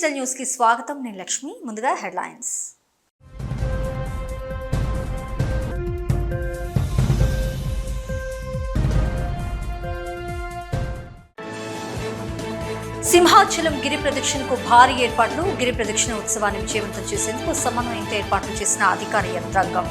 Digital news కి స్వాగతం. నేను లక్ష్మి. ముందుగా హెడ్లైన్స్. సింహాచలం గిరి ప్రదక్షిణకు భారీ ఏర్పాట్లు. గిరి ప్రదక్షిణ ఉత్సవాన్ని విజయవంతం చేసేందుకు సమన్వయంతో ఏర్పాట్లు చేసిన అధికార యంత్రాంగం.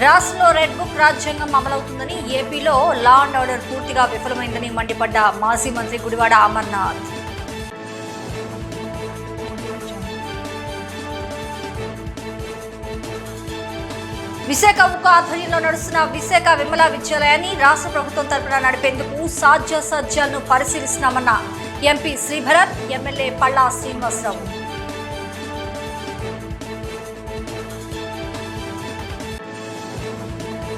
రాష్ట్రంలో రెడ్ బుక్ రాజ్యాంగం అమలవుతుందని, ఏపీలో లా అండ్ ఆర్డర్ పూర్తిగా విఫలమైందని మండిపడ్డ మాజీ మంత్రి గుడివాడ అమర్నాథ్. విశాఖ ఉక్కు ఆధ్వర్యంలో నడుస్తున్న విశాఖ విమలా విద్యాలయాన్ని రాష్ట్ర ప్రభుత్వం తరపున నడిపేందుకు సాధ్యాసాధ్యాలను పరిశీలిస్తున్నామన్న ఎంపీ శ్రీభరత్, ఎమ్మెల్యే పల్లా శ్రీనివాసరావు.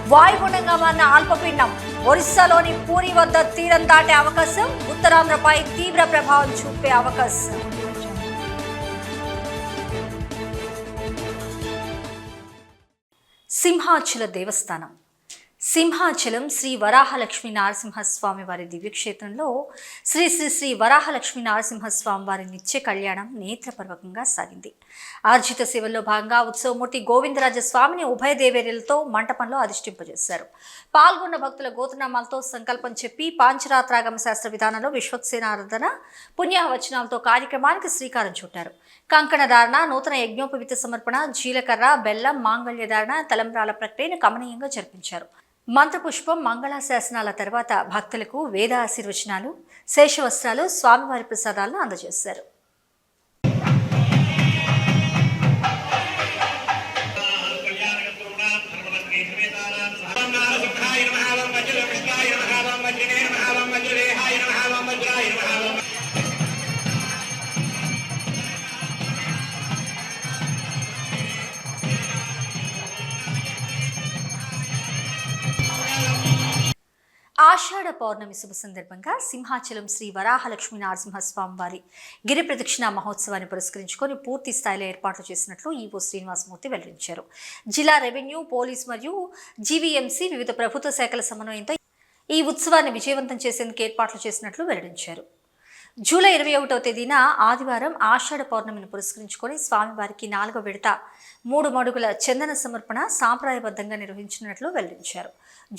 వాయుగుండంగా మారిన అల్పపీడనం ఒరిస్సాలోని పూరి వద్ద తీరం దాటే అవకాశం. ఉత్తరాంధ్రపై తీవ్ర ప్రభావం చూపే అవకాశం. సింహాచల దేవస్థానం. సింహాచలం శ్రీ వరాహలక్ష్మీ నరసింహస్వామి వారి దివ్యక్షేత్రంలో శ్రీ శ్రీ శ్రీ వరాహలక్ష్మీ నరసింహస్వామి వారి నిత్య కళ్యాణం నేత్రపర్వకంగా సాగింది. ఆర్జిత సేవల్లో భాగంగా ఉత్సవమూర్తి గోవిందరాజ స్వామిని ఉభయ దేవేర్యులతో మంటపంలో అధిష్ఠింపజేశారు. పాల్గొన్న భక్తుల గోత్రనామాలతో సంకల్పం చెప్పి పాంచరాత్రాగమ శాస్త్ర విధానంలో విశ్వక్సేనారాధన పుణ్యవచనాలతో కార్యక్రమానికి శ్రీకారం చుట్టారు. కంకణధారణ, నూతన యజ్ఞోపవిత సమర్పణ, జీలకర్ర, బెల్లం, మాంగళ్యధారణ, తలంబ్రాల ప్రక్రియను కమనీయంగా జరిపించారు. మంత్రపుష్పం, మంగళాశాసనాల తర్వాత భక్తులకు వేద ఆశీర్వచనాలు, శేషవస్త్రాలు, స్వామివారి ప్రసాదాలను అందజేశారు. ఆషాఢ పౌర్ణమి శుభ సందర్భంగా సింహాచలం శ్రీ వరాహలక్ష్మీ నరసింహస్వామి వారి గిరి ప్రదక్షిణ మహోత్సవాన్ని పురస్కరించుకొని పూర్తి స్థాయిలో ఏర్పాట్లు చేసినట్లు ఈవో శ్రీనివాసమూర్తి వెల్లడించారు. జిల్లా రెవెన్యూ, పోలీస్ మరియు జీవీఎంసీ వివిధ ప్రభుత్వ శాఖల సమన్వయంతో ఈ ఉత్సవాన్ని విజయవంతం చేసేందుకు ఏర్పాట్లు చేసినట్లు వెల్లడించారు. జూలై 21వ తేదీన ఆదివారం ఆషాఢ పౌర్ణమిని పురస్కరించుకొని స్వామివారికి 4వ విడత 3 మడుగుల చందన సమర్పణ సాంప్రదాయబద్ధంగా నిర్వహించినట్లు వెల్లడించారు.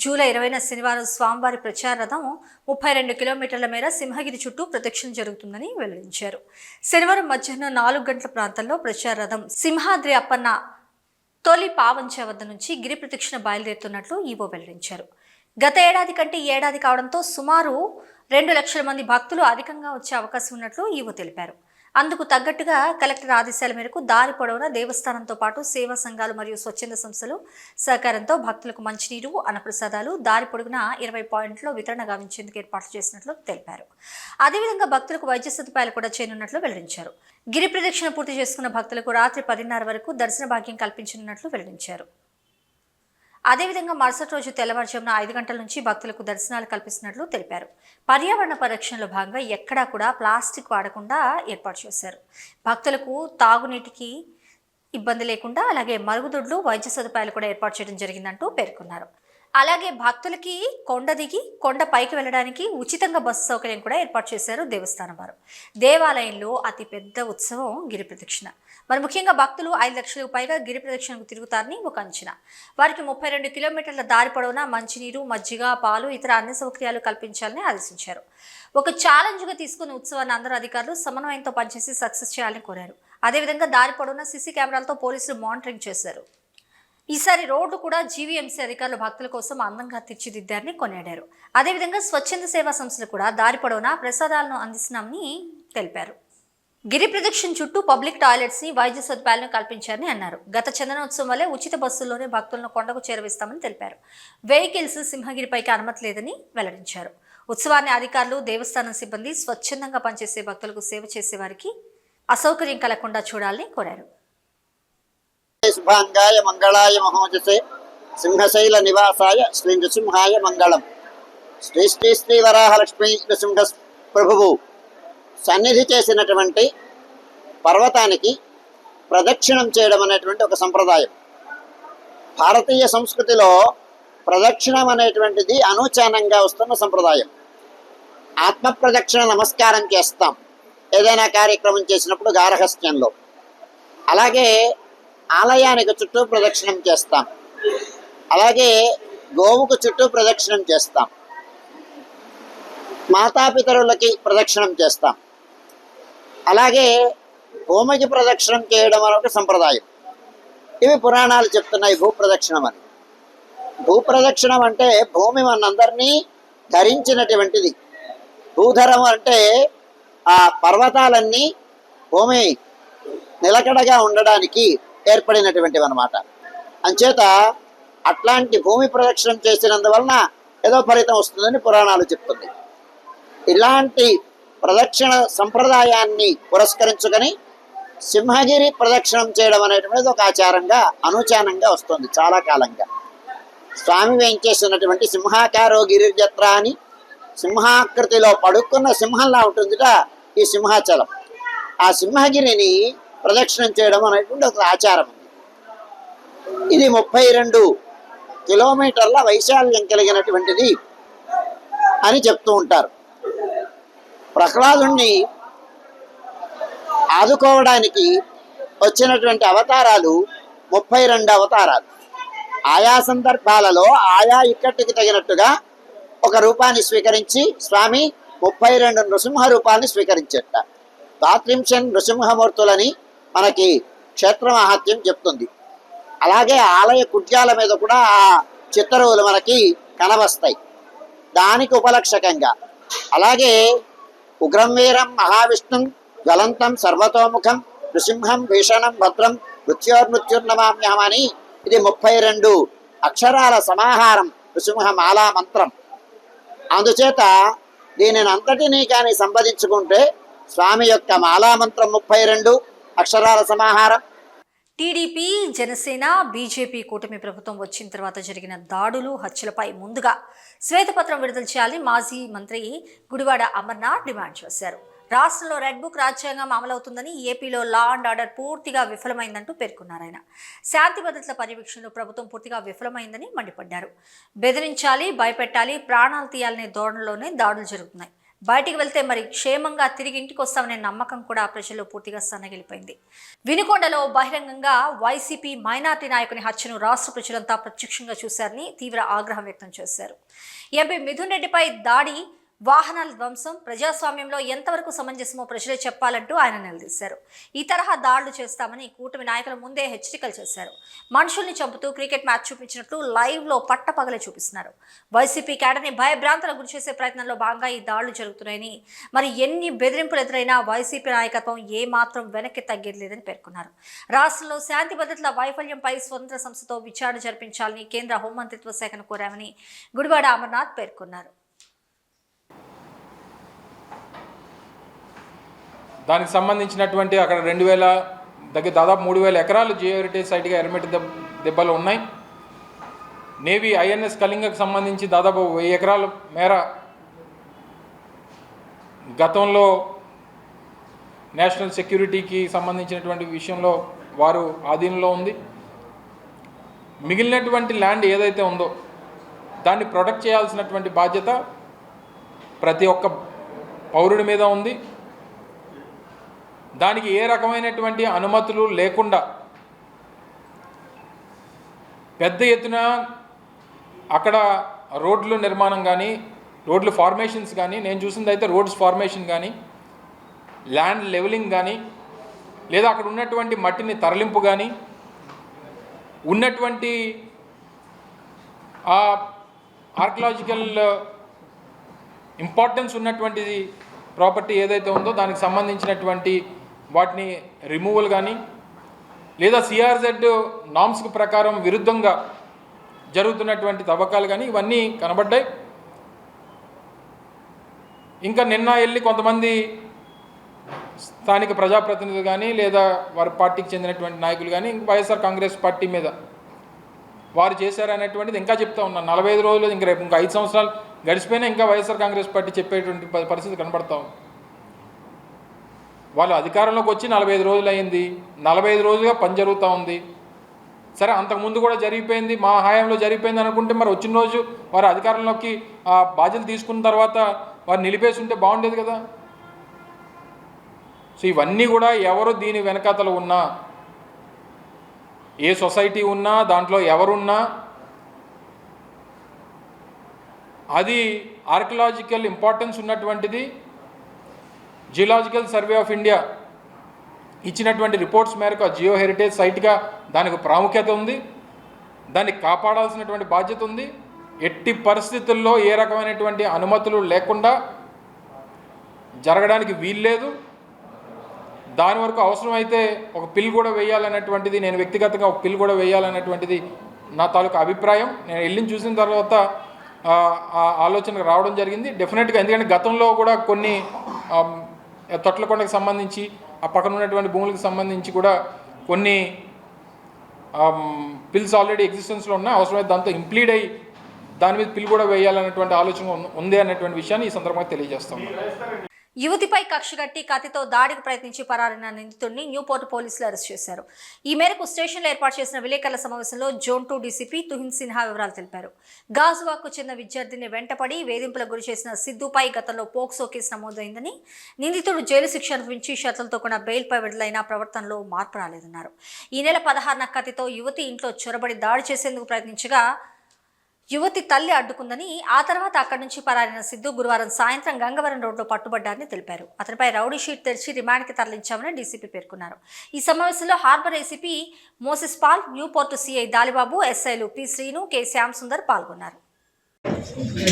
జూలై 20న శనివారం స్వామివారి ప్రచార రథం 32 కిలోమీటర్ల మేర సింహగిరి చుట్టూ ప్రదక్షిణ జరుగుతుందని వెల్లడించారు. శనివారం మధ్యాహ్నం 4 గంటల ప్రాంతంలో ప్రచార రథం సింహాద్రి అప్పన్న తొలి పావంచ వద్ద నుంచి గిరి ప్రదక్షిణ బయలుదేరుతున్నట్లు ఈవో వెల్లడించారు. గత ఏడాది కంటే ఈ ఏడాది కావడంతో సుమారు 2 లక్షల మంది భక్తులు అధికంగా వచ్చే అవకాశం ఉన్నట్లు ఈవో తెలిపారు. అందుకు తగ్గట్టుగా కలెక్టర్ ఆదేశాల మేరకు దారి పొడవునా దేవస్థానంతో పాటు సేవా సంఘాలు మరియు స్వచ్ఛంద సంస్థలు సహకారంతో భక్తులకు మంచినీరు, అన్నప్రసాదాలు దారి పొడుగునా 20 పాయింట్లో వితరణ గావించేందుకు ఏర్పాట్లు చేసినట్లు తెలిపారు. అదేవిధంగా భక్తులకు వైద్య సదుపాయాలు కూడా చేయనున్నట్లు వెల్లడించారు. గిరి ప్రదక్షిణ పూర్తి చేసుకున్న భక్తులకు రాత్రి 10:30 వరకు దర్శన భాగ్యం కల్పించనున్నట్లు వెల్లడించారు. అదేవిధంగా మరుసటి రోజు తెల్లవారుజామున 5 గంటల నుంచి భక్తులకు దర్శనాలు కల్పిస్తున్నట్లు తెలిపారు. పర్యావరణ పరిరక్షణలో భాగంగా ఎక్కడా కూడా ప్లాస్టిక్ వాడకుండా ఏర్పాటు చేశారు. భక్తులకు తాగునీటికి ఇబ్బంది లేకుండా అలాగే మరుగుదొడ్లు, వైద్య సదుపాయాలు కూడా ఏర్పాటు చేయడం జరిగిందంటూ పేర్కొన్నారు. అలాగే భక్తులకి కొండ దిగి కొండ పైకి వెళ్ళడానికి ఉచితంగా బస్సు సౌకర్యం కూడా ఏర్పాటు చేశారు దేవస్థానం వారు. దేవాలయంలో అతి పెద్ద ఉత్సవం గిరి ప్రదక్షిణ. మరి ముఖ్యంగా భక్తులు 5 లక్షలకు పైగా గిరి ప్రదక్షిణకు తిరుగుతారని ఒక అంచనా. వారికి 32 కిలోమీటర్ల దారి పొడవునా మంచినీరు, మజ్జిగ, పాలు, ఇతర అన్ని సౌకర్యాలు కల్పించాలని ఆదేశించారు. ఒక ఛాలెంజ్గా తీసుకున్న ఉత్సవాన్ని అందరూ అధికారులు సమన్వయంతో పనిచేసి సక్సెస్ చేయాలని కోరారు. అదేవిధంగా దారి పొడవునా సీసీ కెమెరాలతో పోలీసులు మానిటరింగ్ చేశారు. ఈసారి రోడ్డు కూడా జీవీఎంసీ అధికారులు భక్తుల కోసం అందంగా తీర్చిదిద్దారని కొనియాడారు. అదేవిధంగా స్వచ్ఛంద సేవా సంస్థలు కూడా దారి పొడవునా ప్రసాదాలను అందిస్తున్నామని తెలిపారు. గిరి ప్రదక్షిణ చుట్టూ పబ్లిక్ టాయిలెట్స్ ని, వైద్య సదుపాయాలను కల్పించారని అన్నారు. గత చందనోత్సవం వల్లే ఉచిత బస్సుల్లోనే భక్తులను కొండకు చేరవేస్తామని తెలిపారు. వెహికల్స్ సింహగిరిపైకి అనుమతి లేదని వెల్లడించారు. ఉత్సవాన్ని అధికారులు, దేవస్థానం సిబ్బంది స్వచ్ఛందంగా పనిచేసే భక్తులకు సేవ చేసే వారికి అసౌకర్యం కలగకుండా చూడాలని కోరారు. శుభాంగాయ మంగళాయ మహోజసే సింహశైల నివాసాయ శ్రీ నృసింహాయ మంగళం. శ్రీ శ్రీ శ్రీ వరాహలక్ష్మీ నృసింహ ప్రభువు సన్నిధి చేసినటువంటి పర్వతానికి ప్రదక్షిణం చేయడం అనేటువంటి ఒక సంప్రదాయం. భారతీయ సంస్కృతిలో ప్రదక్షిణం అనేటువంటిది అనూచానంగా వస్తున్న సంప్రదాయం. ఆత్మ ప్రదక్షిణ నమస్కారం చేస్తాం ఏదైనా కార్యక్రమం చేసినప్పుడు గార్హస్థ్యంలో. అలాగే ఆలయానికి చుట్టూ ప్రదక్షిణం చేస్తాం. అలాగే గోవుకు చుట్టూ ప్రదక్షిణం చేస్తాం. మాతాపితరులకి ప్రదక్షిణం చేస్తాం. అలాగే భూమికి ప్రదక్షిణం చేయడం అనేది సంప్రదాయం. ఇవి పురాణాలు చెప్తున్నాయి భూప్రదక్షిణం అని. భూప్రదక్షిణం అంటే భూమి మనందరినీ ధరించినటువంటిది. భూధరం అంటే ఆ పర్వతాలన్నీ భూమి నిలకడగా ఉండడానికి ఏర్పడినటువంటివి అన్నమాట. అంచేత అట్లాంటి భూమి ప్రదక్షిణం చేసినందువలన ఏదో ఫలితం వస్తుందని పురాణాలు చెప్తుంది. ఇలాంటి ప్రదక్షిణ సంప్రదాయాన్ని పురస్కరించుకొని సింహగిరి ప్రదక్షిణం చేయడం అనేటువంటిది ఒక ఆచారంగా అనూచానంగా వస్తుంది చాలా కాలంగా. స్వామి వేయించేసినటువంటి సింహాకారో గిరిజత్ర అని సింహాకృతిలో పడుకున్న సింహంలా ఉంటుందిట ఈ సింహాచలం. ఆ సింహగిరిని ప్రదక్షిణం చేయడం అనేటువంటి ఒక ఆచారం ఉంది. ఇది 32 కిలోమీటర్ల వైశాల్యం కలిగినటువంటిది అని చెప్తూ ఉంటారు. ప్రహ్లాదుణ్ణి ఆదుకోవడానికి వచ్చినటువంటి అవతారాలు 32 అవతారాలు. ఆయా సందర్భాలలో ఆయా ఇక్కటికి తగినట్టుగా ఒక రూపాన్ని స్వీకరించి స్వామి 32 నృసింహ రూపాన్ని స్వీకరించేట. ద్వాత్రింశన్ నృసింహమూర్తులని మనకి క్షేత్ర మహాత్మ్యం చెప్తుంది. అలాగే ఆలయ కుట్యాల మీద కూడా ఆ చిత్తరువులు మనకి కనవస్తాయి దానికి ఉపలక్షకంగా. అలాగే ఉగ్రం వీరం మహావిష్ణుం జ్వలంతం సర్వతోముఖం నృసింహం భీషణం భద్రం మృత్యోర్మృత్యుర్నమామ్యహం అని ఇది 32 అక్షరాల సమాహారం నృసింహ మాలా మంత్రం. అందుచేత దీనిని అంతటినీ కానీ సంపాదించుకుంటే స్వామి యొక్క మాలామంత్రం 32 అక్షరాల సమాహారం. టీడీపీ, జనసేన, బీజేపీ కూటమి ప్రభుత్వం వచ్చిన తర్వాత జరిగిన దాడులు, హత్యలపై ముందుగా శ్వేతపత్రం విడుదల చేయాలని మాజీ మంత్రి గుడివాడ అమర్నాథ్ డిమాండ్ చేశారు. రాష్ట్రంలో రెడ్ బుక్ రాజ్యాంగం అమలవుతుందని, ఏపీలో లా అండ్ ఆర్డర్ పూర్తిగా విఫలమైందంటూ పేర్కొన్నారు ఆయన. శాంతి భద్రతల పర్యవేక్షణలో ప్రభుత్వం పూర్తిగా విఫలమైందని మండిపడ్డారు. బెదిరించాలి, భయపెట్టాలి, ప్రాణాలు తీయాలనే ధోరణిలోనే దాడులు జరుగుతున్నాయి. బయటికి వెళ్తే మరి క్షేమంగా తిరిగి ఇంటికి వస్తామనే నమ్మకం కూడా ప్రజల్లో పూర్తిగా సన్నగిలిపోయింది. వినుకొండలో బహిరంగంగా వైసీపీ మైనార్టీ నాయకుని హత్యను రాష్ట్ర ప్రజలంతా ప్రత్యక్షంగా చూశారని తీవ్ర ఆగ్రహం వ్యక్తం చేశారు. ఎంపీ మిథున్ రెడ్డిపై దాడి, వాహనాల ధ్వంసం ప్రజాస్వామ్యంలో ఎంతవరకు సమంజసమో ప్రజలే చెప్పాలంటూ ఆయన నిలదీశారు. ఈ తరహా దాడులు చేస్తామని కూటమి నాయకుల ముందే హెచ్చరికలు చేశారు. మనుషుల్ని చంపుతూ క్రికెట్ మ్యాచ్ చూపించినట్లు లైవ్లో పట్టపగలే చూపిస్తున్నారు. వైసీపీ క్యాడర్ని భయభ్రాంతులకు గురి చేసే ప్రయత్నంలో భాగంగా ఈ దాడులు జరుగుతున్నాయని, మరి ఎన్ని బెదిరింపులు ఎదురైనా వైసీపీ నాయకత్వం ఏమాత్రం వెనక్కి తగ్గేది లేదని పేర్కొన్నారు. రాష్ట్రంలో శాంతి భద్రతల వైఫల్యంపై స్వతంత్ర సంస్థతో విచారణ జరిపించాలని కేంద్ర హోంమంత్రిత్వ శాఖను కోరామని గుడివాడ అమర్నాథ్ పేర్కొన్నారు. దానికి సంబంధించినటువంటి అక్కడ 2000 దాదాపు 3000 ఎకరాలు జియో హెరిటేజ్ సైట్గా ఎర్రమట్టి దెబ్బలు ఉన్నాయి. నేవీ ఐఎన్ఎస్ కళింగకు సంబంధించి దాదాపు 1000 ఎకరాల మేర గతంలో నేషనల్ సెక్యూరిటీకి సంబంధించినటువంటి విషయంలో వారు ఆధీనంలో ఉంది. మిగిలినటువంటి ల్యాండ్ ఏదైతే ఉందో దాన్ని ప్రొటెక్ట్ చేయాల్సినటువంటి బాధ్యత ప్రతి ఒక్క పౌరుడి మీద ఉంది. దానికి ఏ రకమైనటువంటి అనుమతులు లేకుండా పెద్ద ఎత్తున అక్కడ రోడ్లు నిర్మాణం కానీ, రోడ్లు ఫార్మేషన్స్ కానీ, నేను చూసింది అయితే రోడ్స్ ఫార్మేషన్ కానీ, ల్యాండ్ లెవెలింగ్ కానీ, లేదా అక్కడ ఉన్నటువంటి మట్టిని తరలింపు కానీ, ఉన్నటువంటి ఆ ఆర్కియలాజికల్ ఇంపార్టెన్స్ ఉన్నటువంటి ప్రాపర్టీ ఏదైతే ఉందో దానికి సంబంధించినటువంటి వాటిని రిమూవల్ కానీ, లేదా సిఆర్జెడ్ నామ్స్కి ప్రకారం విరుద్ధంగా జరుగుతున్నటువంటి తవ్వకాలు కానీ ఇవన్నీ కనబడ్డాయి. ఇంకా నిన్న వెళ్ళి కొంతమంది స్థానిక ప్రజాప్రతినిధులు కానీ, లేదా వారి పార్టీకి చెందినటువంటి నాయకులు కానీ వైఎస్ఆర్ కాంగ్రెస్ పార్టీ మీద వారు చేశారనేటువంటిది ఇంకా చెప్తా ఉన్నాను. 45 రోజులు ఇంకా రేపు ఇంకా 5 సంవత్సరాలు గడిచిపోయినా ఇంకా వైఎస్ఆర్ కాంగ్రెస్ పార్టీ చెప్పేటువంటి పరిస్థితి కనబడతా ఉంది. వాళ్ళు అధికారంలోకి వచ్చి 45 రోజులు అయింది, 45 రోజులుగా పని జరుగుతూ ఉంది. సరే, అంతకుముందు కూడా జరిగిపోయింది, మా హయాంలో జరిగిపోయింది అనుకుంటే మరి వచ్చిన రోజు వారు అధికారంలోకి బాధ్యతలు తీసుకున్న తర్వాత వారు నిలిపేసి ఉంటే బాగుండేది కదా. సో ఇవన్నీ కూడా ఎవరు దీని వెనకాతలు ఉన్నా, ఏ సొసైటీ ఉన్నా, దాంట్లో ఎవరున్నా, అది ఆర్కియలాజికల్ ఇంపార్టెన్స్ ఉన్నటువంటిది. జియోలాజికల్ సర్వే ఆఫ్ ఇండియా ఇచ్చినటువంటి రిపోర్ట్స్ మేరకు ఆ జియో హెరిటేజ్ సైట్గా దానికి ప్రాముఖ్యత ఉంది, దాన్ని కాపాడాల్సినటువంటి బాధ్యత ఉంది. ఎట్టి పరిస్థితుల్లో ఏ రకమైనటువంటి అనుమతులు లేకుండా జరగడానికి వీల్లేదు. దాని వరకు అవసరమైతే ఒక పిల్ కూడా వేయాలన్నటువంటిది, నేను వ్యక్తిగతంగా ఒక పిల్ కూడా వేయాలన్నటువంటిది నా తాలూకా అభిప్రాయం. నేను వెళ్ళి చూసిన తర్వాత ఆలోచనకు రావడం జరిగింది డెఫినెట్గా. ఎందుకంటే గతంలో కూడా కొన్ని తొట్లకొండకు సంబంధించి ఆ పక్కన ఉన్నటువంటి భూములకు సంబంధించి కూడా కొన్ని పిల్స్ ఆల్రెడీ ఎగ్జిస్టెన్స్లో ఉన్నాయి. అవసరమైతే దాంతో ఇంప్లీడ్ అయ్యి దాని మీద పిల్ కూడా వేయాలన్నటువంటి ఆలోచన ఉంది అన్నటువంటి విషయాన్ని ఈ సందర్భంగా తెలియజేస్తాం. యువతిపై కక్షగట్టి కత్తితో దాడికి ప్రయత్నించి పరారైన నిందితుడిని న్యూపోర్ట్ పోలీసులు అరెస్ట్ చేశారు. ఈ మేరకు స్టేషన్లో ఏర్పాటు చేసిన విలేకరుల సమావేశంలో జోన్ 2 డీసీపీ తుహిన్ సిన్హా వివరాలు తెలిపారు. గాజువాకు చెందిన విద్యార్థిని వెంటపడి వేధింపులకు గురి చేసిన సిద్ధుపై గతంలో పోక్సో కేసు నమోదైందని, నిందితుడు జైలు శిక్ష అనుభవించి షరతులతో కూడా బెయిల్పై విడుదలైన ప్రవర్తనలో మార్పు రాలేదన్నారు. ఈ నెల 16న కత్తితో యువతి ఇంట్లో చొరబడి దాడి చేసేందుకు ప్రయత్నించగా యువతి తల్లి అడ్డుకుందని, ఆ తర్వాత అక్కడి నుంచి పరారైన సిద్ధు గురువారం సాయంత్రం గంగవరం రోడ్లో పట్టుబడ్డారని తెలిపారు. అతనిపై రౌడీ షీట్ తెరిచి రిమాండ్కి తరలించామని డీసీపీ పేర్కొన్నారు. ఈ సమావేశంలో harbour ACP Moses Paul, Newport CI Dalibabu, ఎస్ఐలు పి శ్రీను, కె శ్యామ్ సుందర్ పాల్గొన్నారు.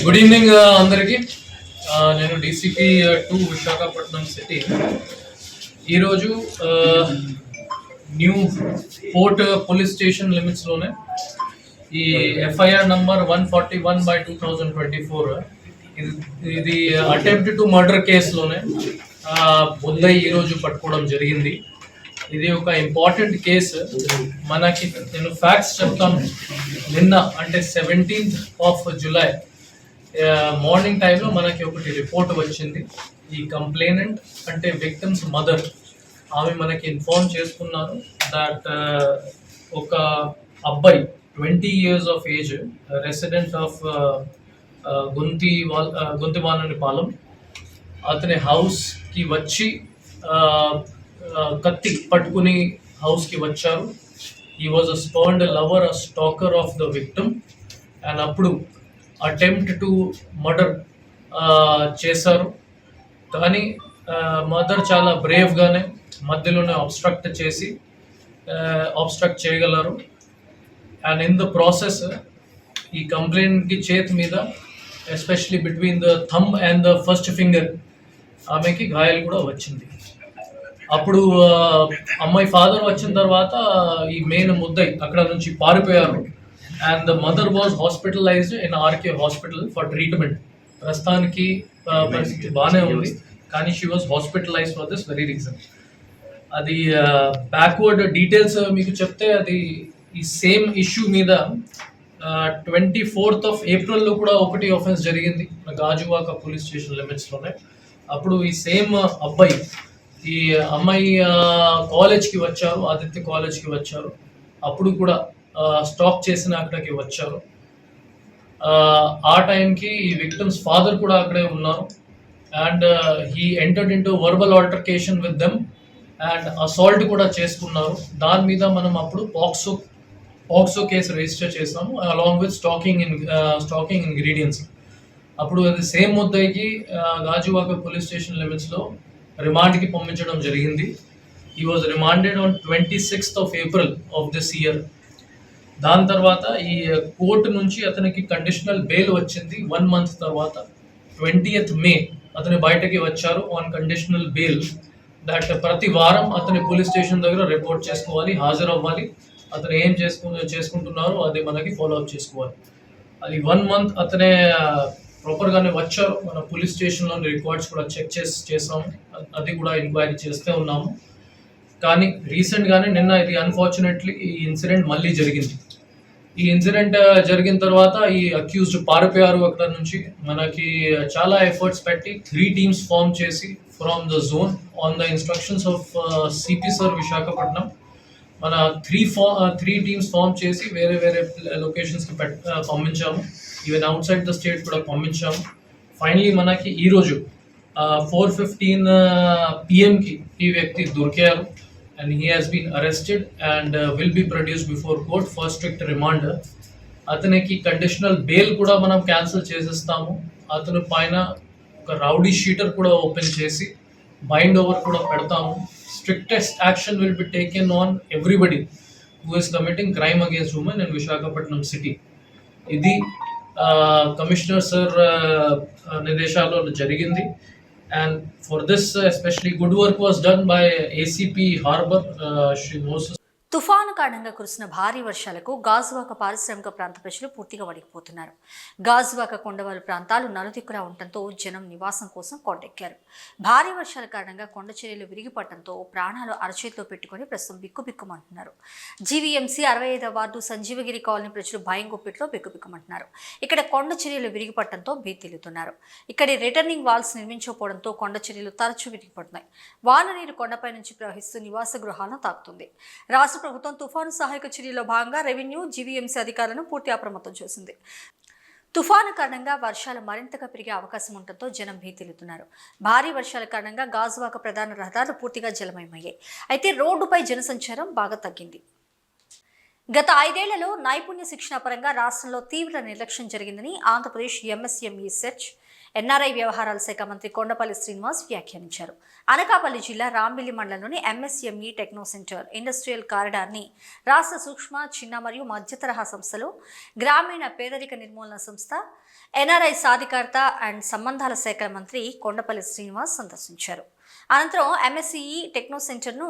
గుడ్ ఈవినింగ్ అందరికీ. నేను డీసీపీ 2 విశాఖపట్నం సిటీ. ఈరోజు న్యూ పోర్ట్ పోలీస్ స్టేషన్ లిమిట్స్లోనే ఈ ఎఫ్ఐఆర్ నంబర్ 141/2024 ఇది అటెంప్ట్ టు మర్డర్ కేసులోనే ముద్దాయి ఈరోజు పట్టుకోవడం జరిగింది. ఇది ఒక ఇంపార్టెంట్ కేసు. మనకి నేను ఫ్యాక్ట్స్ చెప్తాను. నిన్న అంటే 17th జూలై మార్నింగ్ టైంలో మనకి ఒకటి రిపోర్ట్ వచ్చింది. ఈ కంప్లైనెంట్ అంటే విక్టిమ్స్ మదర్, ఆమె మనకి ఇన్ఫార్మ్ చేసుకున్నారు దట్ ఒక అబ్బాయి 20 years of age, resident of గుంతివానపాలెం, అతని హౌస్కి వచ్చి కత్తి పట్టుకుని హౌస్కి వచ్చారు. He was a spurned lover, a stalker of the victim. And అప్పుడు అటెంప్ట్ టు మర్డర్ చేశారు. కానీ మదర్ చాలా బ్రేవ్గానే మధ్యలోనే ఆబ్స్ట్రక్ట్ చేయగలరు. అండ్ ఇన్ ద ప్రాసెస్ ఈ కంప్లైంట్కి చేతి మీద, especially between the thumb and the first finger, ఆమెకి గాయాలు కూడా వచ్చింది. అప్పుడు అమ్మాయి ఫాదర్ వచ్చిన తర్వాత ఈ మెయిన్ ముద్దాయి అక్కడ నుంచి పారిపోయారు. And the mother was hospitalised in RK hospital for treatment. ప్రస్తుతానికి పరిస్థితి బాగానే ఉంది, కానీ she was hospitalised for this very reason. అది బ్యాక్వర్డ్ డీటెయిల్స్ మీకు చెప్తే, అది ఈ సేమ్ ఇష్యూ మీద 24th April కూడా ఒకటి ఆఫెన్స్ జరిగింది గాజువాక పోలీస్ స్టేషన్ లిమిట్స్లోనే. అప్పుడు ఈ సేమ్ అబ్బాయి, ఈ అమ్మాయి కాలేజ్కి వచ్చారు, ఆదిత్య కాలేజ్కి వచ్చారు. అప్పుడు కూడా స్టాక్ చేసిన అక్కడికి వచ్చారు. ఆ టైంకి ఈ విక్టిమ్స్ ఫాదర్ కూడా అక్కడే ఉన్నారు. And he entered into verbal altercation with them and assault కూడా చేసుకున్నారు. దాని మీద మనం అప్పుడు పాక్సో కేసు రిజిస్టర్ చేసాము, అలాంగ్ విత్ స్టాకింగ్ ఇంగ్రీడియంట్స్. అప్పుడు అది సేమ్ ముద్దాయికి గాజువాక పోలీస్ స్టేషన్ లిమిట్స్లో రిమాండ్కి పంపించడం జరిగింది. He was remanded on 26th April of this year. దాని తర్వాత ఈ కోర్టు నుంచి అతనికి కండిషనల్ బెయిల్ వచ్చింది 1 month తర్వాత. 20th May అతను బయటకి వచ్చారు ఆన్ కండిషనల్ బెయిల్. దట్ ప్రతి వారం అతని పోలీస్ స్టేషన్ దగ్గర రిపోర్ట్ చేసుకోవాలి, హాజరవ్వాలి. అతను ఏం చేసుకుంటున్నారో అది మనకి ఫాలోఅప్ చేసుకోవాలి. అది 1 month అతనే ప్రాపర్గానే వచ్చారు. మన పోలీస్ స్టేషన్లోని రికార్డ్స్ కూడా చెక్ చేసాము, అది కూడా ఎంక్వైరీ చేస్తూ ఉన్నాము. కానీ రీసెంట్గానే నిన్న ఇది అన్ఫార్చునేట్లీ ఈ ఇన్సిడెంట్ మళ్ళీ జరిగింది. ఈ ఇన్సిడెంట్ జరిగిన తర్వాత ఈ అక్యూజ్డ్ పారిపోయారు అక్కడ నుంచి. మనకి చాలా ఎఫర్ట్స్ పెట్టి 3 teams ఫామ్ చేసి from the zone on the instructions of CP Sir Vishakhapatnam. మన త్రీ టీమ్స్ ఫామ్ చేసి వేరే వేరే లొకేషన్స్కి పంపించాము. Even outside the state కూడా పంపించాము. ఫైనలీ మనకి ఈరోజు 4:15 PM ఈ వ్యక్తి దొరికారు and he has been arrested and will be produce before court for strict remand. అతనికి కండిషనల్ బెయిల్ కూడా మనం క్యాన్సిల్ చేసేస్తాము. అతని పైన ఒక రౌడీ షీటర్ కూడా ఓపెన్ చేసి బైండ్ ఓవర్ కూడా పెడతాము. Strictest action will be taken on everybody who is committing crime against women in Visakhapatnam city. ఇది కమిషనర్ సార్ నిర్దేశాల్లో జరిగింది. And for this especially good work was done by ACP harbour Shri Moses. తుఫాను కారణంగా కురిసిన భారీ వర్షాలకు గాజువాక పారిశ్రామిక ప్రాంత ప్రజలు పూర్తిగా వణికిపోతున్నారు. గాజువాక కొండవాలు ప్రాంతాలు నలుదిక్కులా ఉండటంతో జనం నివాసం కోసం కొండెక్కారు. భారీ వర్షాల కారణంగా కొండ చర్యలు విరిగిపడటంతో ప్రాణాలు అరచేతిలో పెట్టుకుని ప్రస్తుతం బిక్కుబిక్కుమంటున్నారు. జీవీఎంసీ 65వ వార్డు సంజీవగిరి కాలనీ ప్రజలు భయం గుప్పిట్లో బిక్కుబిక్కుమంటున్నారు. ఇక్కడ కొండ చర్యలు విరిగిపడటంతో భీతిల్లుతున్నారు. ఇక్కడి రిటర్నింగ్ వాల్స్ నిర్మించకపోవడంతో కొండ చర్యలు తరచూ విరిగిపడుతున్నాయి. వాన నీరు కొండపై నుంచి ప్రవహిస్తూ నివాస గృహాలను తాకుతుంది. రాష్ట్ర ప్రభుత్వం తుఫాను సహాయక చర్యలో భాగంగా రెవెన్యూ, జీవీఎంసీ అధికారులను పూర్తి అప్రమత్తం చేసింది. తుఫాను కారణంగా వర్షాలు మరింతగా పెరిగే అవకాశం ఉండటంతో జనం భీతిల్లుతున్నారు. భారీ వర్షాల కారణంగా గాజువాక ప్రధాన రహదారులు పూర్తిగా జలమయమయ్యాయి. అయితే రోడ్డుపై జనసంచారం బాగా తగ్గింది. గత 5 ఏళ్లలో నైపుణ్య శిక్షణ పరంగా రాష్ట్రంలో తీవ్ర నిర్లక్ష్యం జరిగిందని ఆంధ్రప్రదేశ్ ఎంఎస్ఎంఈ సెర్చ్ ఎన్ఆర్ఐ వ్యవహారాల శాఖ మంత్రి కొండపల్లి శ్రీనివాస్ వ్యాఖ్యానించారు. అనకాపల్లి జిల్లా రాంబిల్లి మండలంలోని ఎంఎస్ఎంఈ టెక్నో సెంటర్ ఇండస్ట్రియల్ కారిడార్ని రాష్ట్ర సూక్ష్మ, చిన్న మరియు మధ్యతరహా సంస్థలు, గ్రామీణ పేదరిక నిర్మూలన సంస్థ, ఎన్ఆర్ఐ సాధికారత అండ్ సంబంధాల శాఖ మంత్రి కొండపల్లి శ్రీనివాస్ సందర్శించారు. అనంతరం ఎంఎస్ఈ టెక్నో సెంటర్ను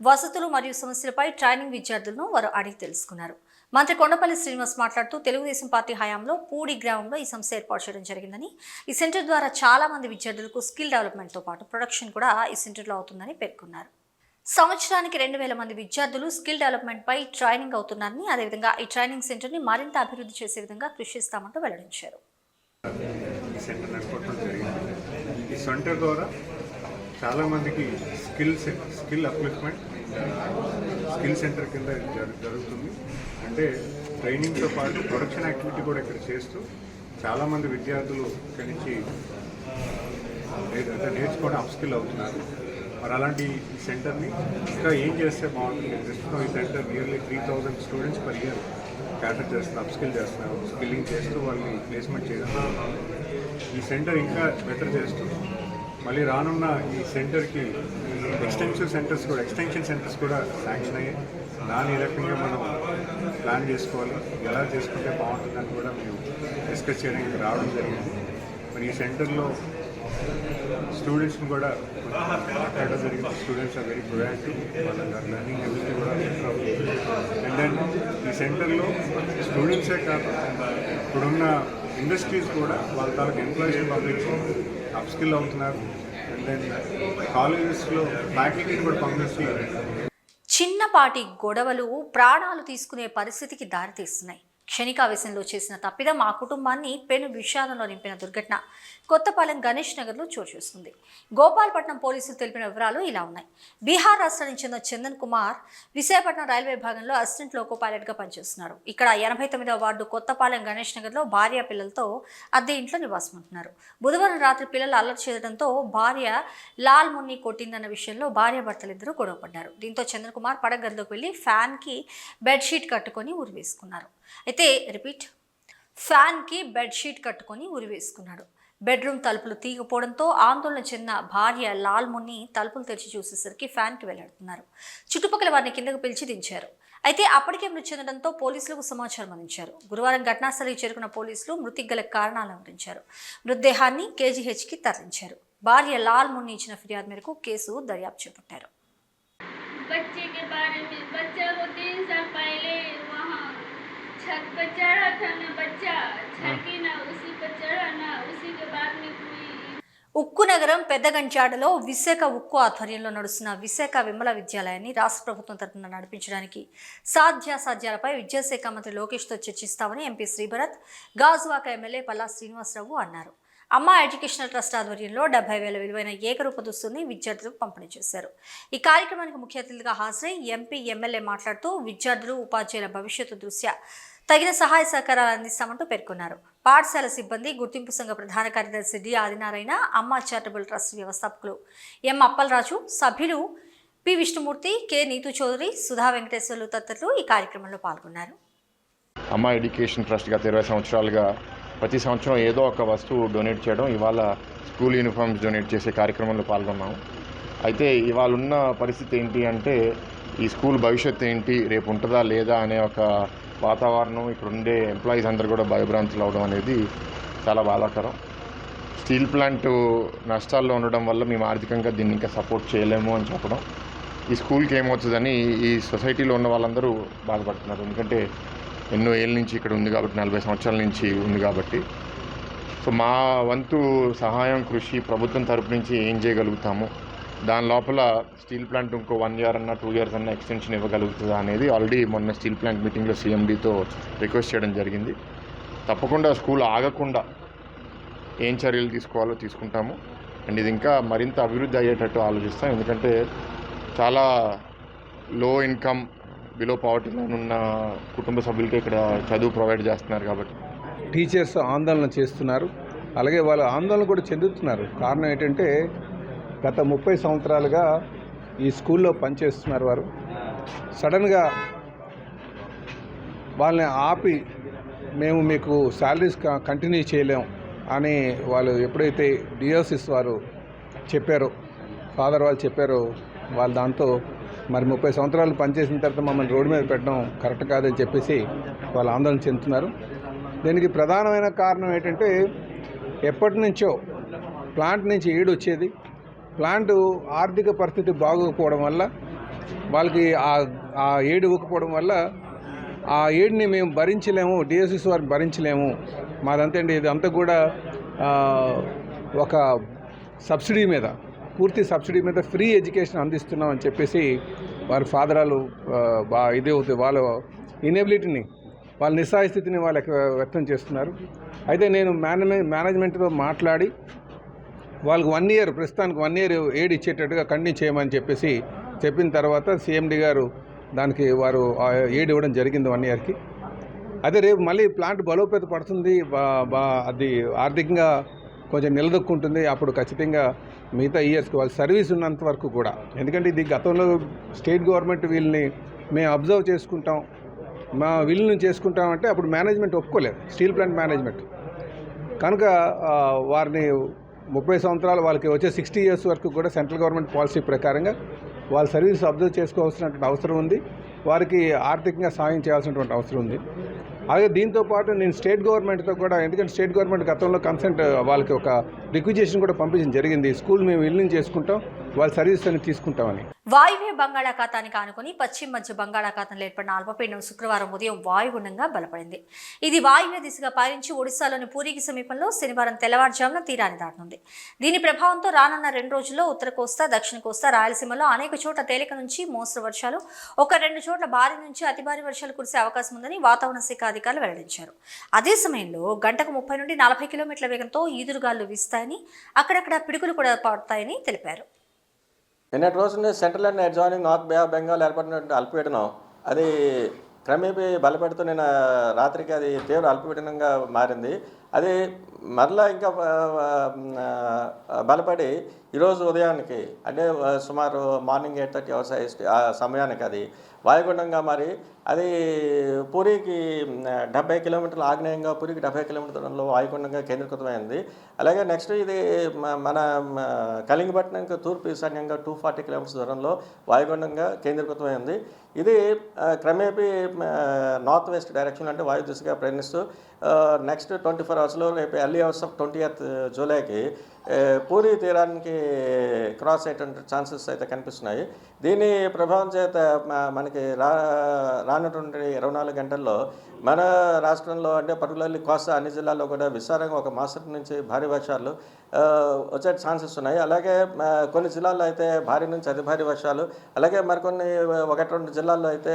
వసతులు మరియు సమస్యలపై ట్రైనింగ్ విద్యార్థులను వారు అడిగి తెలుసుకున్నారు. మంత్రి కొండపల్లి శ్రీనివాస్ మాట్లాడుతూ తెలుగుదేశం పార్టీ హయాంలో పూడి గ్రామంలో ఈ సంస్థ ఏర్పాటు చేయడం జరిగిందని, ఈ సెంటర్ ద్వారా చాలా మంది విద్యార్థులకు స్కిల్ డెవలప్మెంట్తో పాటు ప్రొడక్షన్ కూడా ఈ సెంటర్లో అవుతుందని పేర్కొన్నారు. సంవత్సరానికి 2000 మంది విద్యార్థులు స్కిల్ డెవలప్మెంట్పై ట్రైనింగ్ అవుతున్నారని, అదేవిధంగా ఈ ట్రైనింగ్ సెంటర్ని మరింత అభివృద్ధి చేసే విధంగా కృషి చేస్తామంటూ వెల్లడించారు. ఈ సెంటర్ ద్వారా చాలామందికి స్కిల్ అప్లిఫ్ట్మెంట్ స్కిల్ సెంటర్ కింద జరుగుతుంది. అంటే ట్రైనింగ్తో పాటు ప్రొడక్షన్ యాక్టివిటీ కూడా ఇక్కడ చేస్తూ చాలామంది విద్యార్థులు ఇక్కడి నుంచి నేర్చుకోవడం అప్స్కిల్ అవుతున్నారు. మరి అలాంటి ఈ సెంటర్ని ఇంకా ఏం చేస్తే బాగుంటుంది. ప్రస్తుతం ఈ centre nearly 3000 students per year cater చేస్తున్నారు, అప్స్కిల్ చేస్తున్నారు. స్కిల్లింగ్ చేస్తూ వాళ్ళని ప్లేస్మెంట్ చేయడం. ఈ సెంటర్ ఇంకా బెటర్ చేస్తూ మళ్ళీ రానున్న ఈ సెంటర్కి ఎక్స్టెన్షన్ సెంటర్స్ కూడా శాంక్షన్ అయ్యాయి. దాని ఏ రకంగా మనం ప్లాన్ చేసుకోవాలి, ఎలా చేసుకుంటే బాగుంటుందని కూడా మేము డిస్కస్ చేయడానికి రావడం జరిగింది. మరి ఈ సెంటర్లో స్టూడెంట్స్ని కూడా మాట్లాడడం జరిగింది. స్టూడెంట్స్ ఆర్ వెరీ ప్రొయాక్టివ్, వాళ్ళ లెర్నింగ్ ఎబిలిటీ కూడా బెటర్ అవుతుంది. అండ్ దెన్ ఈ సెంటర్లో స్టూడెంట్సే కాదు, ఇప్పుడున్న ఇండస్ట్రీస్ కూడా వాళ్ళ తాలూకు ఎంప్లాయీస్ని పంపించి అప్స్కిల్ అవుతున్నారు. అండ్ దెన్ కాలేజెస్లో ఫ్యాకల్టీని కూడా పంపించి చిన్నపాటి గొడవలు ప్రాణాలు తీసుకునే పరిస్థితికి దారితీస్తున్నాయి. క్షణికావేశంలో చేసిన తప్పిదం ఆ కుటుంబాన్ని పెను విషాదంలో నింపిన దుర్ఘటన కొత్తపాలెం గణేష్ నగర్లో చోటు చేసుకుంది. గోపాలపట్నం పోలీసులు తెలిపిన వివరాలు ఇలా ఉన్నాయి. బీహార్ రాష్ట్రానికి చెందిన చందన్ కుమార్ విశాఖపట్నం రైల్వే విభాగంలో అసిస్టెంట్ లోకో పైలట్గా పనిచేస్తున్నారు. ఇక్కడ 89వ వార్డు కొత్తపాలెం గణేష్ నగర్లో భార్య పిల్లలతో అద్దె ఇంట్లో నివాసం ఉంటున్నారు. బుధవారం రాత్రి పిల్లలు అల్లరి చేయడంతో భార్య లాల్ మున్ని కొట్టిందన్న విషయంలో భార్యాభర్తలిద్దరూ గొడవపడ్డారు. దీంతో చందన్ కుమార్ పడగదిలోకి వెళ్లి ఫ్యాన్కి బెడ్షీట్ కట్టుకొని ఉరివేసుకున్నారు. ఫ్యాన్కి బెడ్షీట్ కట్టుకొని ఉరివేసుకున్నాడు. బెడ్రూమ్ తలుపులు తీయకపోవడంతో ఆందోళన చెందిన భార్య లాల్ మున్ని తలుపులు తెరిచి చూసేసరికి ఫ్యాన్కి వెళ్లాడుతున్నారు. చుట్టుపక్కల వారిని కిందకు పిలిచి దించారు. అయితే అప్పటికే మృతి చెందడంతో పోలీసులకు సమాచారం అందించారు. గురువారం ఘటనాస్థలికి చేరుకున్న పోలీసులు మృతికి గల కారణాలు వివరించారు. మృతదేహాన్ని కేజీహెచ్కి తరలించారు. భార్య లాల్ మున్ని ఇచ్చిన ఫిర్యాదు మేరకు కేసు దర్యాప్తు చేపట్టారు. छत पर चढ़ा था ना बच्चा, छलकी ना उसी पर चढ़ा ना, उसी के बाद में कोई ఉక్కు నగరం పెద్దగంజాడలో విశాఖ ఉక్కు ఆధ్వర్యంలో నడుస్తున్న విశాఖ విమల విద్యాలయాన్ని రాష్ట్ర ప్రభుత్వం తరఫున నడిపించడానికి సాధ్యాసాధ్యాలపై విద్యాశాఖ మంత్రి లోకేష్తో చర్చిస్తామని ఎంపీ శ్రీభరత్, గాజువాక ఎమ్మెల్యే పల్లా శ్రీనివాసరావు అన్నారు. అమ్మా ఎడ్యుకేషనల్ ట్రస్ట్ ఆధ్వర్యంలో 70,000 విలువైన ఏకరూప దుస్తుల్ని విద్యార్థులకు పంపిణీ చేశారు. ఈ కార్యక్రమానికి ముఖ్య అతిథిగా హాజరై ఎంపీ, ఎమ్మెల్యే మాట్లాడుతూ విద్యార్థులు, ఉపాధ్యాయుల భవిష్యత్తు దృష్ట్యా తగిన సహాయ సహకారాలు అందిస్తామంటూ పేర్కొన్నారు. పాఠశాల సిబ్బంది, గుర్తింపు సంఘ ప్రధాన కార్యదర్శి డి ఆదినారాయణ, అమ్మా చారిటబుల్ ట్రస్ట్ వ్యవస్థాపకులు ఎం అప్పలరాజు, సభ్యులు పి విష్ణుమూర్తి, కె నీతు చౌదరి, సుధా వెంకటేశ్వర్లు తదితరులు ఈ కార్యక్రమంలో పాల్గొన్నారు. అమ్మా ఎడ్యుకేషన్ ట్రస్ట్ గత 20 సంవత్సరాలుగా ప్రతి సంవత్సరం ఏదో ఒక వస్తువు డొనేట్ చేయడం, ఇవాళ స్కూల్ యూనిఫామ్స్ డొనేట్ చేసే కార్యక్రమంలో పాల్గొన్నాము. అయితే ఇవాళ ఉన్న పరిస్థితి ఏంటి అంటే ఈ స్కూల్ భవిష్యత్తు ఏంటి, రేపు ఉంటుందా లేదా అనే ఒక వాతావరణం, ఇక్కడ ఉండే ఎంప్లాయీస్ అందరూ కూడా భయభ్రాంతులు అవడం అనేది చాలా బాధాకరం. స్టీల్ ప్లాంట్ నష్టాల్లో ఉండడం వల్ల మేము ఆర్థికంగా దీన్ని ఇంకా సపోర్ట్ చేయలేము అని చెప్పడం, ఈ స్కూల్కి ఏమవుతుందని ఈ సొసైటీలో ఉన్న వాళ్ళందరూ బాధపడుతున్నారు. ఎందుకంటే ఎన్నో ఏళ్ళ నుంచి ఇక్కడ ఉంది కాబట్టి, 40 సంవత్సరాల నుంచి ఉంది కాబట్టి. సో మా వంతు సహాయం, కృషి ప్రభుత్వం తరపు నుంచి ఏం చేయగలుగుతాము, దాని లోపల స్టీల్ ప్లాంట్ ఇంకో 1 ఇయర్ అన్నా 2 ఇయర్స్ అన్నా ఎక్స్టెన్షన్ ఇవ్వగలుగుతుందా అనేది ఆల్రెడీ మొన్న స్టీల్ ప్లాంట్ మీటింగ్లో సీఎండీతో రిక్వెస్ట్ చేయడం జరిగింది. తప్పకుండా స్కూల్ ఆగకుండా ఏం చర్యలు తీసుకోవాలో తీసుకుంటాము. అండ్ ఇది ఇంకా మరింత అభివృద్ధి అయ్యేటట్టు ఆలోచిస్తాం. ఎందుకంటే చాలా లో ఇన్కమ్, బిలో పావర్టీ లైన్ ఉన్న కుటుంబ సభ్యులకి ఇక్కడ చదువు ప్రొవైడ్ చేస్తున్నారు కాబట్టి. టీచర్స్ ఆందోళన చేస్తున్నారు, అలాగే వాళ్ళు ఆందోళన కూడా చెందుతున్నారు. కారణం ఏంటంటే గత 30 సంవత్సరాలుగా ఈ స్కూల్లో పనిచేస్తున్నారు. వారు సడన్గా వాళ్ళని ఆపి మేము మీకు శాలరీస్ కంటిన్యూ చేయలేం అని వాళ్ళు ఎప్పుడైతే డిఓసిస్ వారు చెప్పారో, ఫాదర్ వాళ్ళు చెప్పారో, వాళ్ళు దాంతో మరి 30 సంవత్సరాలు పనిచేసిన తర్వాత మమ్మల్ని రోడ్డు మీద పెట్టడం కరెక్ట్ కాదని చెప్పేసి వాళ్ళు ఆందోళన చెందుతున్నారు. దీనికి ప్రధానమైన కారణం ఏంటంటే ఎప్పటి నుంచో ప్లాంట్ నుంచి ఏడు వచ్చేది. ప్లాంట్ ఆర్థిక పరిస్థితి బాగోకపోవడం వల్ల, వాళ్ళకి ఆ ఏడు ఇవ్వకపోవడం వల్ల ఆ ఏడుని మేము భరించలేము, డిఎస్ఎస్ వారిని భరించలేము, మాదంతండి ఇదంతా కూడా ఒక సబ్సిడీ మీద, పూర్తి సబ్సిడీ మీద ఫ్రీ ఎడ్యుకేషన్ అందిస్తున్నాం అని చెప్పేసి వారి ఫాదరాలు ఇదే అవుతుంది, వాళ్ళ ఇనేబిలిటీని, వాళ్ళ నిస్సహాయ స్థితిని వాళ్ళకి వ్యక్తం చేస్తున్నారు. అయితే నేను మేనేజ్మెంట్తో మాట్లాడి వాళ్ళకి 1 ఇయర్, ప్రస్తుతానికి 1 ఇయర్ ఏడు ఇచ్చేటట్టుగా కంటిన్యూ చేయమని చెప్పేసి చెప్పిన తర్వాత సీఎండీ గారు దానికి వారు ఏడు ఇవ్వడం జరిగింది 1 ఇయర్కి. అదే రేపు మళ్ళీ ప్లాంట్ బలోపేత పడుతుంది, అది ఆర్థికంగా కొంచెం నిలదొక్కుంటుంది. అప్పుడు ఖచ్చితంగా మిగతా ఇయర్స్కి వాళ్ళ సర్వీస్ ఉన్నంత వరకు కూడా, ఎందుకంటే ఇది గతంలో స్టేట్ గవర్నమెంట్ వీళ్ళని మేము అబ్జర్వ్ చేసుకుంటాం, మా వీళ్ళని చేసుకుంటాం అంటే అప్పుడు మేనేజ్మెంట్ ఒప్పుకోలేదు, స్టీల్ ప్లాంట్ మేనేజ్మెంట్. కనుక వారిని 30 సంవత్సరాలు, వాళ్ళకి వచ్చే 60 ఇయర్స్ వరకు కూడా సెంట్రల్ గవర్నమెంట్ పాలసీ ప్రకారంగా వాళ్ళ సర్వీస్ అబ్జర్వ్ చేసుకోవాల్సినటువంటి అవసరం ఉంది, వారికి ఆర్థికంగా సాయం చేయాల్సినటువంటి అవసరం ఉంది. అలాగే దీంతోపాటు నేను స్టేట్ గవర్నమెంట్తో కూడా, ఎందుకంటే స్టేట్ గవర్నమెంట్ గతంలో కన్సెంట్ వాళ్ళకి ఒక రిక్విజేషన్ కూడా పంపించడం జరిగింది, స్కూల్ మేము ఇల్లు చేసుకుంటాం, వాళ్ళ సర్వీస్ అని తీసుకుంటామని. వాయువ్య బంగాళాఖాతానికి ఆనుకుని పశ్చిమ మధ్య బంగాళాఖాతంలో ఏర్పడిన అల్పపీడనం శుక్రవారం ఉదయం వాయుగుండంగా బలపడింది. ఇది వాయువ్య దిశగా పయనించి ఒడిశాలోని పూరికి సమీపంలో శనివారం తెల్లవారుజామున తీరాన్ని దాటనుంది. దీని ప్రభావంతో రానున్న 2 రోజుల్లో ఉత్తర కోస్తా, దక్షిణ కోస్తా, రాయలసీమలో అనేక చోట్ల తేలిక నుంచి మోస్తరు వర్షాలు, 1-2 చోట్ల భారీ నుంచి అతి భారీ వర్షాలు కురిసే అవకాశం ఉందని వాతావరణ శాఖ అధికారులు వెల్లడించారు. అదే సమయంలో గంటకు 30 నుండి 40 కిలోమీటర్ల వేగంతో ఈదురుగాలు వీస్తాయని, అక్కడక్కడ పిడుగులు కూడా పడతాయని తెలిపారు. నిన్నటి రోజున central and adjoining north Bay of Bengal ఏర్పడినటువంటి అల్పపీడనం అది క్రమేపీ బలపడుతూ నిన్న రాత్రికి అది తీవ్ర అల్పపీడనంగా మారింది. అది మరలా ఇంకా బలపడి ఈరోజు ఉదయానికి, అంటే సుమారు మార్నింగ్ 8:30 అవర్స్ ఆ సమయానికి అది వాయుగుండంగా మారి అది పూరికి 70 కిలోమీటర్ల ఆగ్నేయంగా, పూరికి 70 కిలోమీటర్ల దూరంలో వాయుగుండంగా కేంద్రీకృతమైంది. అలాగే నెక్స్ట్ ఇది మన కళింగపట్నంకి తూర్పు ఈశాన్యంగా 240 కిలోమీటర్స్ దూరంలో వాయుగుండంగా కేంద్రీకృతమైంది. ఇది క్రమేపీ నార్త్ వెస్ట్ డైరెక్షన్, అంటే వాయు దిశగా ప్రయాణిస్తూ నెక్స్ట్ 24 అవర్స్లో, రేపు ఎర్లీ అవర్స్ ఆఫ్ 20th జూలైకి పూరి తీరానికి క్రాస్ అయ్యేటువంటి ఛాన్సెస్ అయితే కనిపిస్తున్నాయి. దీని ప్రభావం చేత మనకి రానటువంటి 24 గంటల్లో మన రాష్ట్రంలో, అంటే పర్టికులర్లీ కోస్తా అన్ని జిల్లాల్లో కూడా విస్తారంగా ఒక మాసం నుంచి భారీ వర్షాలు, వచ్చే ఛాన్సెస్ ఉన్నాయి. అలాగే కొన్ని జిల్లాల్లో అయితే భారీ నుంచి అతి భారీ వర్షాలు, అలాగే మరికొన్ని 1-2 జిల్లాల్లో అయితే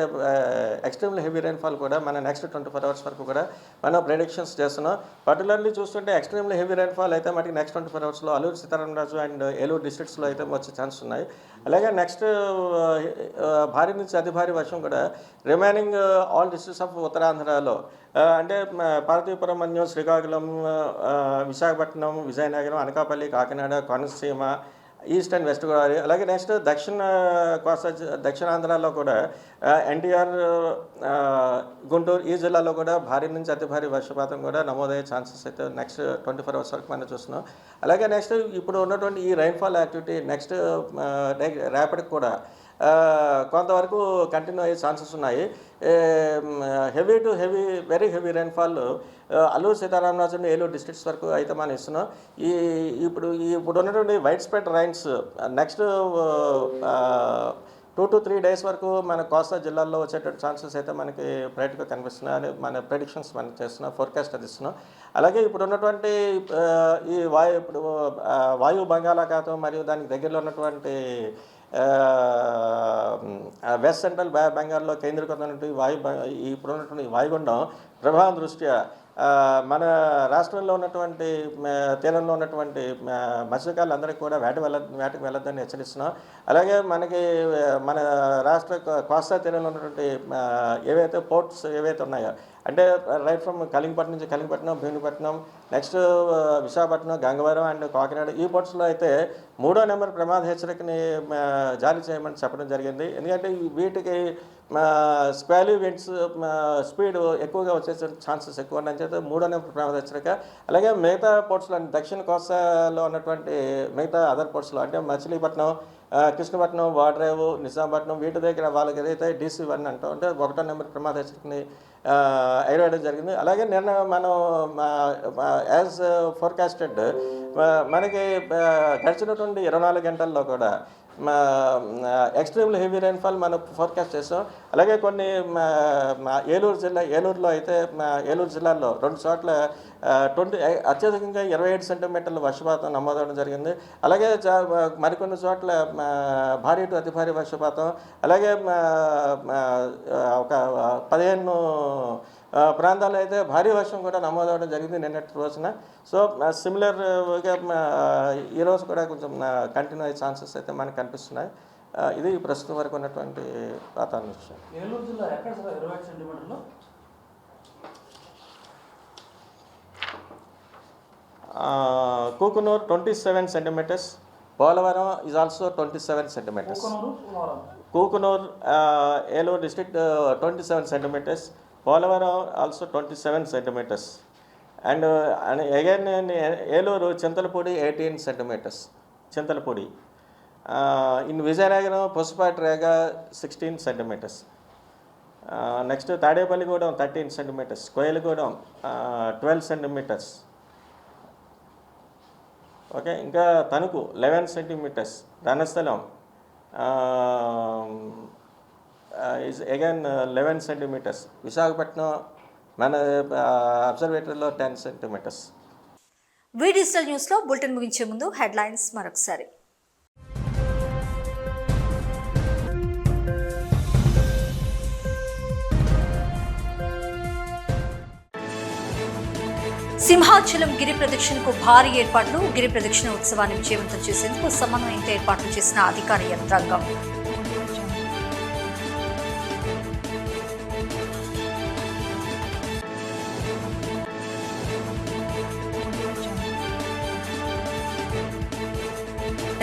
ఎక్స్ట్రీమ్లీ హెవీ రెయిన్ఫాల్ కూడా మన నెక్స్ట్ 24 అవర్స్ వరకు కూడా మనం ప్రెడిక్షన్స్ చేస్తున్నాం. పర్టికులర్లీ చూస్తుంటే ఎక్స్ట్రీమ్లీ హెవీ రెయిన్ఫాల్ అయితే మనకి నెక్స్ట్ 24 అవర్స్లో అల్లూరు సీతారామరాజు అండ్ ఏలూరు డిస్ట్రిక్ట్స్లో అయితే వచ్చే ఛాన్స్ ఉన్నాయి. అలాగే నెక్స్ట్ భారీ నుంచి అతి భారీ వర్షం కూడా రిమైనింగ్ ఆల్ డిస్ట్రిక్ట్స్ ఆఫ్ ఉత్తరాంధ్రలో అంటే Parvathipuram, Manyam, Srikakulam, Visakhapatnam, Vizianagaram, Anakapalli, Kakinada, Konaseema, east and west Godavari, అలాగే నెక్స్ట్ దక్షిణాంధ్రలో కూడా ఎన్టీఆర్, గుంటూరు ఈ జిల్లాలో కూడా భారీ నుంచి అతి భారీ వర్షపాతం కూడా నమోదయ్యే ఛాన్సెస్ అయితే నెక్స్ట్ 24 అవర్స్ వరకు మనం చూస్తున్నాం. అలాగే నెక్స్ట్ ఇప్పుడు ఉన్నటువంటి ఈ రైన్ఫాల్ యాక్టివిటీ నెక్స్ట్ రేపటికి కూడా కొంతవరకు కంటిన్యూ అయ్యే ఛాన్సెస్ ఉన్నాయి. Heavy to very heavy rainfall Alluri Sitarama Raju Eluru districts వరకు అయితే మనం ఇస్తున్నాం. ఇప్పుడు ఉన్నటువంటి wide spread rains next 2 to 3 days వరకు మన కోస్తా జిల్లాల్లో వచ్చేటువంటి ఛాన్సెస్ అయితే మనకి బ్రైట్గా కనిపిస్తున్నాయి అని మన ప్రెడిక్షన్స్ మనం చేస్తున్నాం, ఫోర్కాస్ట్ అది ఇస్తున్నాం. అలాగే ఇప్పుడు ఉన్నటువంటి ఈ వాయు బంగాళాఖాతం మరియు దానికి దగ్గరలో ఉన్నటువంటి వెస్ట్ సెంట్రల్ బెంగాల్లో కేంద్రీకృతమైనటువంటి ఇప్పుడున్నటువంటి వాయుగుండం ప్రభావం దృష్ట్యా మన రాష్ట్రంలో ఉన్నటువంటి తీరంలో ఉన్నటువంటి మత్స్యకారులందరికీ కూడా వేటకు వెళ్ళొద్దని హెచ్చరిస్తున్నాం. అలాగే మన రాష్ట్ర కోస్తా తీరంలో ఉన్నటువంటి ఏవైతే పోర్ట్స్ ఏవైతే ఉన్నాయో అంటే రైట్ ఫ్రమ్ కలింగపట్నం నుంచి కలింగపట్నం, భీమునిపట్నం, నెక్స్ట్ విశాఖపట్నం, గంగవరం అండ్ కాకినాడ ఈ పోర్ట్స్లో అయితే 3వ నెంబర్ ప్రమాద హెచ్చరికని జారీ చేయమని చెప్పడం జరిగింది. ఎందుకంటే వీటికి స్క్వాలీ విండ్స్ స్పీడ్ ఎక్కువగా వచ్చే ఛాన్సెస్ ఎక్కువ ఉన్నాయని చెప్పి 3వ నెంబర్ ప్రమాద హెచ్చరిక. అలాగే మిగతా పోర్ట్స్లో దక్షిణ కోస్తాలో ఉన్నటువంటి మిగతా అదర్ పోర్ట్స్లో అంటే మచిలీపట్నం, కృష్ణపట్నం, వాడ్రేవు, నిజాంపట్నం వీటి దగ్గర వాళ్ళకి ఏదైతే DC1 అంటాం అంటే 1వ నెంబర్ ప్రమాద హెచ్చరికని ఎగరవేయడం జరిగింది. అలాగే నిన్న మనం యాజ్ ఫోర్కాస్టెడ్ మనకి గడిచినటువంటి 24 గంటల్లో కూడా ఎక్స్ట్రీమ్లీ హెవీ రెయిన్ఫాల్ మనం ఫోర్కాస్ట్ చేసాం. అలాగే కొన్ని ఏలూరులో అయితే ఏలూరు జిల్లాలో 2 చోట్ల అత్యధికంగా 27 సెంటీమీటర్ల వర్షపాతం నమోదవడం జరిగింది. అలాగే మరికొన్ని చోట్ల భారీ టు అతి భారీ వర్షపాతం, అలాగే ఒక 15 ప్రాంతాల్లో అయితే భారీ వర్షం కూడా నమోదవడం జరిగింది నిన్నటి రోజున. సో సిమిలర్గా ఈరోజు కూడా కొంచెం కంటిన్యూ అయ్యే ఛాన్సెస్ అయితే మనకు కనిపిస్తున్నాయి. ఇది ప్రస్తుతం వరకు ఉన్నటువంటి వాతావరణ విషయం. ఏలూరు జిల్లా ఎక్కడ 27 సెంటీమీటర్లు, Kukunuru 27 centimeters, Polavaram is also 27 centimeters. Kukunuru Eluru district 27 centimeters, Polavaram also 27 centimeters, and again Eluru Chintalapudi 18 centimeters, Chintalapudi. In Vizianagaram Pushpatrega 16 centimeters. Next Tadepalligudem 13 centimeters, Koyalagudem 12 centimeters. Okay, ఇంకా Tanuku 11 centimeters, Ranasthalam is again 11 centimeters, Visakhapatnam మన అబ్జర్వేటరీలో 10 centimeters. వి డిజిటల్ న్యూస్లో బులెటిన్ ముగించే ముందు హెడ్లైన్స్ మరొకసారి. సింహాచలం గిరి ప్రదక్షిణకు భారీ ఏర్పాట్లు. గిరి ప్రదక్షిణ ఉత్సవాన్ని విజయవంతం చేసేందుకు సమన్వయంతో ఏర్పాట్లు చేసిన అధికార యంత్రాంగం.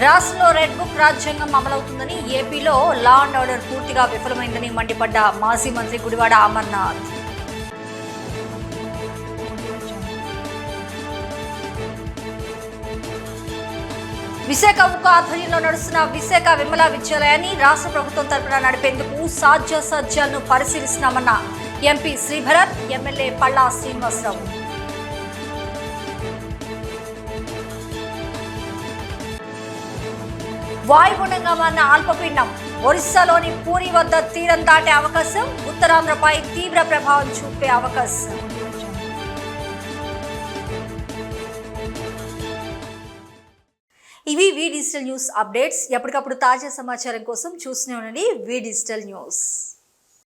రాష్ట్రంలో రెడ్ బుక్ రాజ్యాంగం అమలవుతుందని, ఏపీలో లా అండ్ ఆర్డర్ పూర్తిగా విఫలమైందని మండిపడ్డ మాజీ మంత్రి గుడివాడ అమర్నాథ్. విశాఖ ఉక్కు ఆధ్వర్యంలో నడుస్తున్న విశాఖ విమలా విద్యాలయాన్ని రాష్ట్ర ప్రభుత్వం తరపున నడిపేందుకు సాధ్యాసాధ్యాలను పరిశీలిస్తున్నామన్న ఎంపీ శ్రీభరత్, ఎమ్మెల్యే పల్లా శ్రీనివాసరావు. వాయుగుండంగా మారిన అల్పపీడనం ఒరిస్సాలోని పూరి వద్ద తీరం దాటే అవకాశం, ఉత్తరాంధ్రపై తీవ్ర ప్రభావం చూపే అవకాశం. ఇవి వి డిజిటల్ న్యూస్ అప్డేట్స్. ఎప్పటికప్పుడు తాజా సమాచారం కోసం చూస్తూనే ఉండండి వి డిజిటల్ న్యూస్.